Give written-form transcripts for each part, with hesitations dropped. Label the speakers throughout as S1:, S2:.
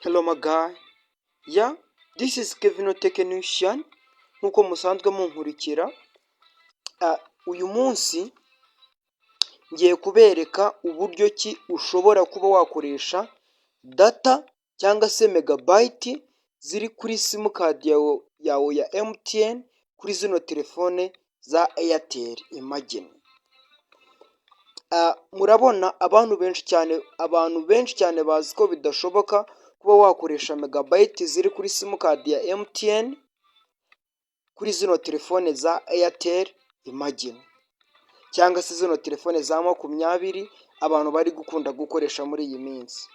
S1: Hello my guy, yeah, this is Kevin Technician. Nkuko musanzwe munkurikira, uyu munsi ngiye kubereka uburyo ki ushobora kuba wakoresha data cyangwa se megabyte ziri kuri simukadi yawe ya MTN kuri zino telefone za Airtel Imagine. Murabona abantu benshi cyane bazi ko bidashoboka kuba wakoresha megabyte ziri kuri simukadi ya MTN kuri zino telefone za Airtel Imagine cyangwa se zino telefone za 20 abantu bari gukunda gukoresha muri iyi minsi.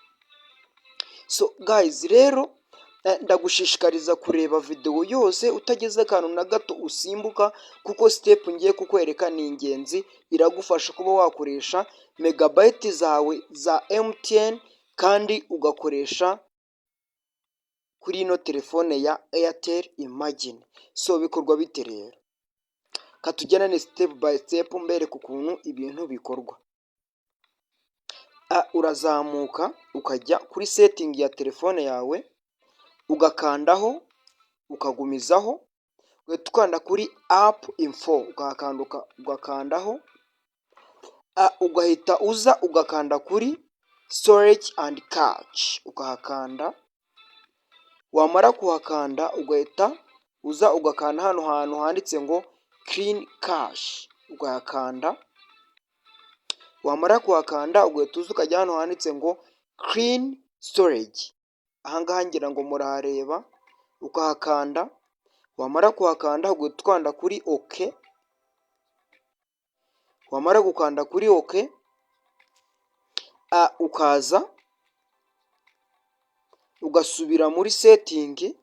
S1: So guys, rero ndagushishikariza kureba video yose utageze akantu na gato usimbuka, kuko step ngiye kukwereka ni ingenzi, iragufasha kuba wakoresha megabyte zawe za MTN kandi ugakoresha kuri ino telefone ya Airtel Imagine. So bikorwa bite rero? Katujyana step by step mbereka ukuntu ibintu bikorwa. Urazamuka ukajya kuri setting ya telefone yawe, ugakandaho, ukagumizaho, ukanda kuri app info, ugakandaho, ugahita uza ugakanda kuri storage and cache, ukahakanda. Wamara kuhakanda ugahita uza ugakanda hano hantu handitse ngo clean cache, ugahakanda. Wamara kuhakanda ugahita uza ukajya hano handitse ngo clean storage, ahangaha ngira ngo murahareba, ukahakanda. Wamara kuhakanda ugahita ukanda kuri OK. Wamara gukanda kuri OK, ukaza ugasubira muri setting.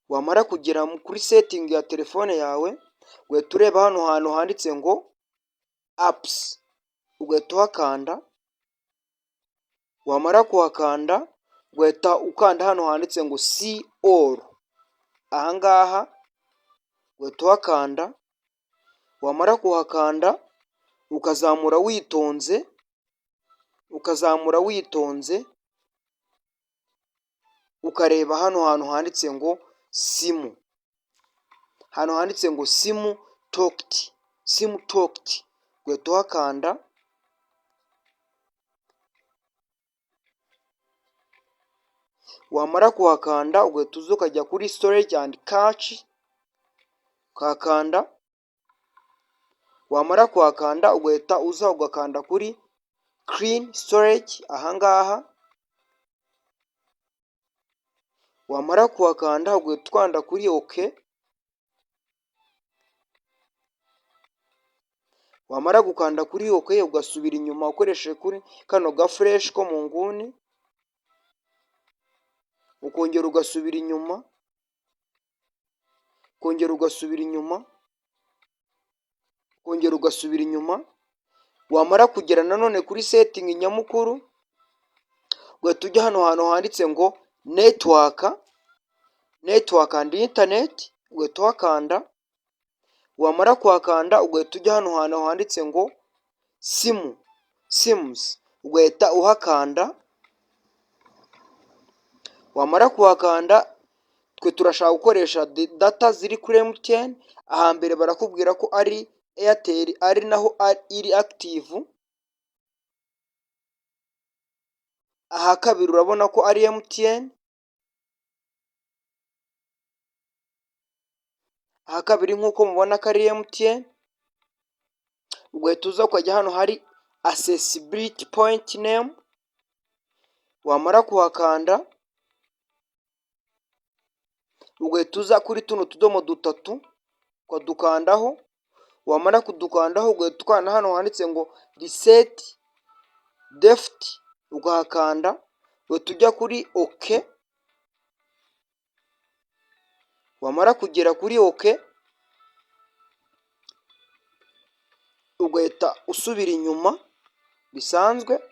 S1: Wamara kugera kuri setting ya telefone yawe, ugahita ureba hano hantu handitse ngo apps, ugahita uhakanda. Wamara kuhakanda ugahita ukanda hano handitse ngo see all, ahangaha ugahita uhakanda. Wamara kuhakanda ukazamura witonze, ukareba hano hantu handitse ngo simu, hano handitse ngo simu talked, ugahita uhakanda. Wamara kuhakanda ugahita uza ukajya kuri storage and cache, ukahakanda. Wamara kuhakanda ugahita uza ugakanda kuri clean storage, ahangaha. Wamara kuhakanda ugahita ukanda kuri OK. Wamara gukanda kuri OK ugasubira inyuma ukoresheje kuri kano gafresh ko mu nguni, ukongera ugasubira inyuma, ugasubira inyuma. Wamara kugera nanone kuri setting nyamukuru, ugahita ujya hano hantu handitse ngo network and internet, ugahita uhakanda. Wamara kuhakanda ugahita ujya hano hantu handitse ngo sims, ugahita uhakanda. Wamara kuhakanda, twe turashaka gukoresha data ziri kuri MTN. Ahambere barakubwira ko ari Airtel, ari naho iri active. Aha kabiri urabona ko ari MTN, aha kabiri nkuko mubona ko ari MTN. Ugahita uza ukajya hano hari accessibility point name. Wamara kuhakanda ugahita uza kuri tuno tudomo dutatu ukadukandaho. Wamara kudukandaho ugahita ukanda hano handitse ngo reset default, ugahakanda. Ugahita ujya kuri OK. Wamara kugera kuri OK ugahita usubira inyuma bisanzwe,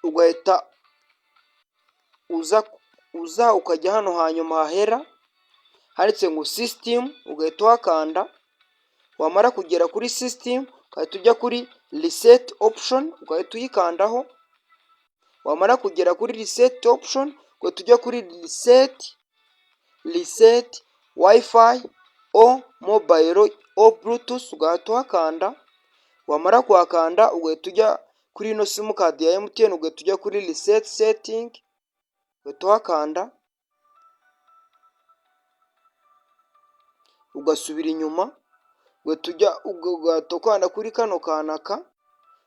S1: ugahita uza ukajya hano hanyuma hahera handitse ngo system, ugahita uhakanda. Wamara kugera kuri system ugahita ujya kuri reset option ugahita uyikandaho, wamara kugera kuri reset option ugahita ujya kuri reset wifi o mobile o bluetooth ugahita uhakanda, wamara kuhakanda ugahita ujya kuri ino simukadi ya MTN ugahita ujya kuri reset setting ugahita uhakanda, ugasubira inyuma ugahita ukanda kuri kano kanaka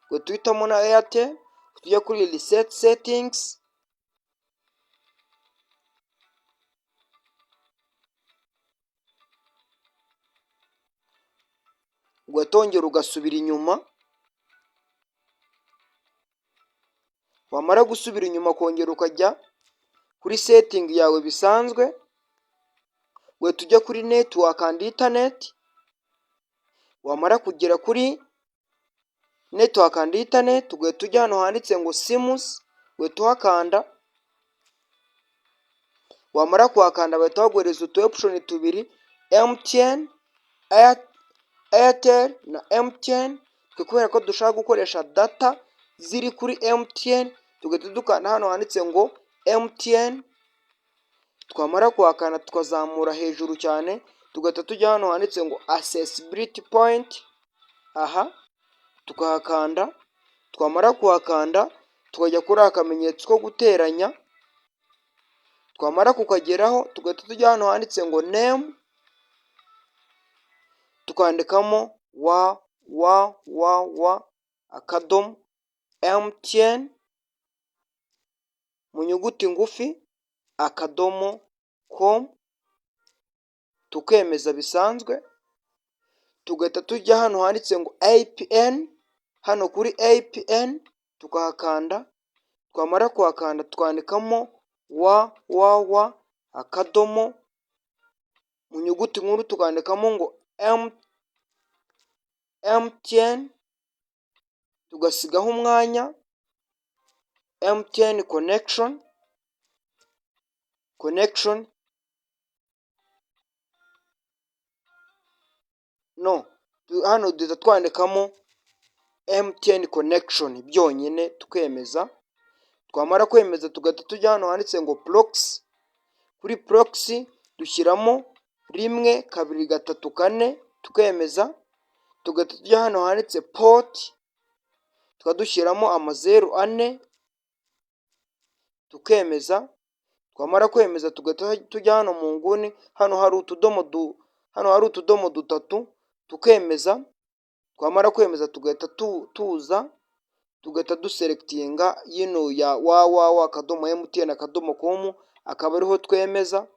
S1: ugahita uhitamo na Airtel ujya kuri reset settings, ugahita wongera ugasubira inyuma, wamara gusubira inyuma kongera ukajya kuri setting yawe bisanzwe, ugahita ujya kuri network and internet, wamara kugera kuri network and internet ugahita ujya hano handitse ngo sims ugahita uhakanda, wamara kuhakanda bahita baguhereza utu option tubiri MTN, Airtel na MTN. Twe kubera ko dushaka gukoresha data ziri kuri MTN tugahita dukanda hano handitse ngo MTN, twamara kuhakanda tukazamura hejuru cyane tugahita tujya hano handitse ngo accessibility point, aha tukahakanda, twamara kuhakanda tukajya kuri akamenyetso ko guteranya, twamara kukageraho tugahita tujya hano handitse ngo name, tukandikamo akadomo MTN mu nyuguti ngufi akadomo com, tukemeza bisanzwe, tugahita tujya hano handitse ngo APN, hano kuri APN tukahakanda, twamara kuhakanda twandikamo akadomo mu nyuguti nkuru tukandikamo ngo MTN, tugasigaho umwanya MTN connection hano duhita twandikamo MTN connection byonyine tukemeza, twamara kwemeza tugahita tujya hano handitse ngo proxy, kuri proxy dushyiramo 1 2 3 4 tukemeza, tugahita tujya hano handitse port tukadushyiramo 0 tukemeza, twamara kwemeza tugahita tujya hano mu nguni, hano hari utudomo dutatu tukemeza, twamara kwemeza tugahita tugahita duselectinga yino ya www.mtn.com akaba ariho twemeza,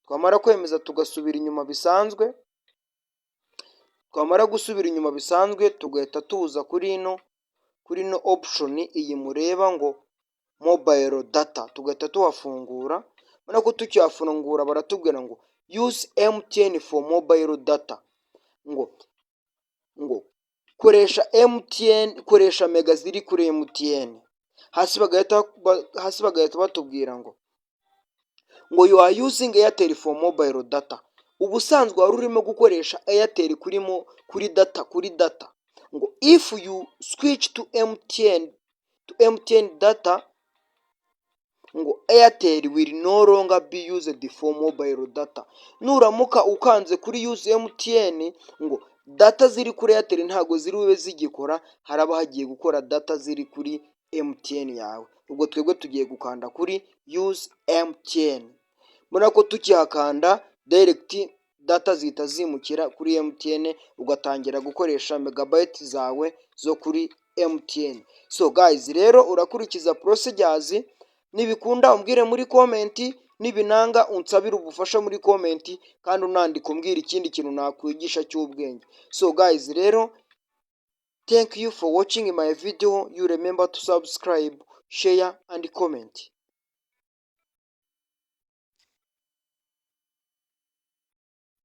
S1: twamara kwemeza tugasubira inyuma bisanzwe, twamara gusubira inyuma bisanzwe tugahita tuza kuri ino option iyi mureba ngo mobile data, tugahita tuhafungura. Ubona ko tukihafungura baratubwira ngo use MTN for mobile data, ngo koresha MTN, koresha mega ziri kuri MTN. Hasi bagahita batubwira ngo you are using Airtel for mobile data. Ubusanzwe wari urimo gukoresha Airtel kuri data ngo if you switch to MTN data ngo Airtel will no longer be used for mobile data. Nuramuka ukanze kuri use MTN ngo data ziri kuri Airtel ntago ziri bube zigikora, haraba hagiye gukora data ziri kuri MTN yawe. Ubwo twebwe tugiye gukanda kuri use MTN. Mbona ko tukihakanda direct data zihita zimukira kuri MTN ugatangira gukoresha megabyte zawe zo kuri MTN. So guys, rero urakurikiza procedures, nibikunda umbwire muri comment, nibinanga unsabire ubufasha muri comment kandi unandika umbwira ikindi kintu nakwigisha cy'ubwenge. So guys, rero thank you for watching my video. You remember to subscribe, share and comment.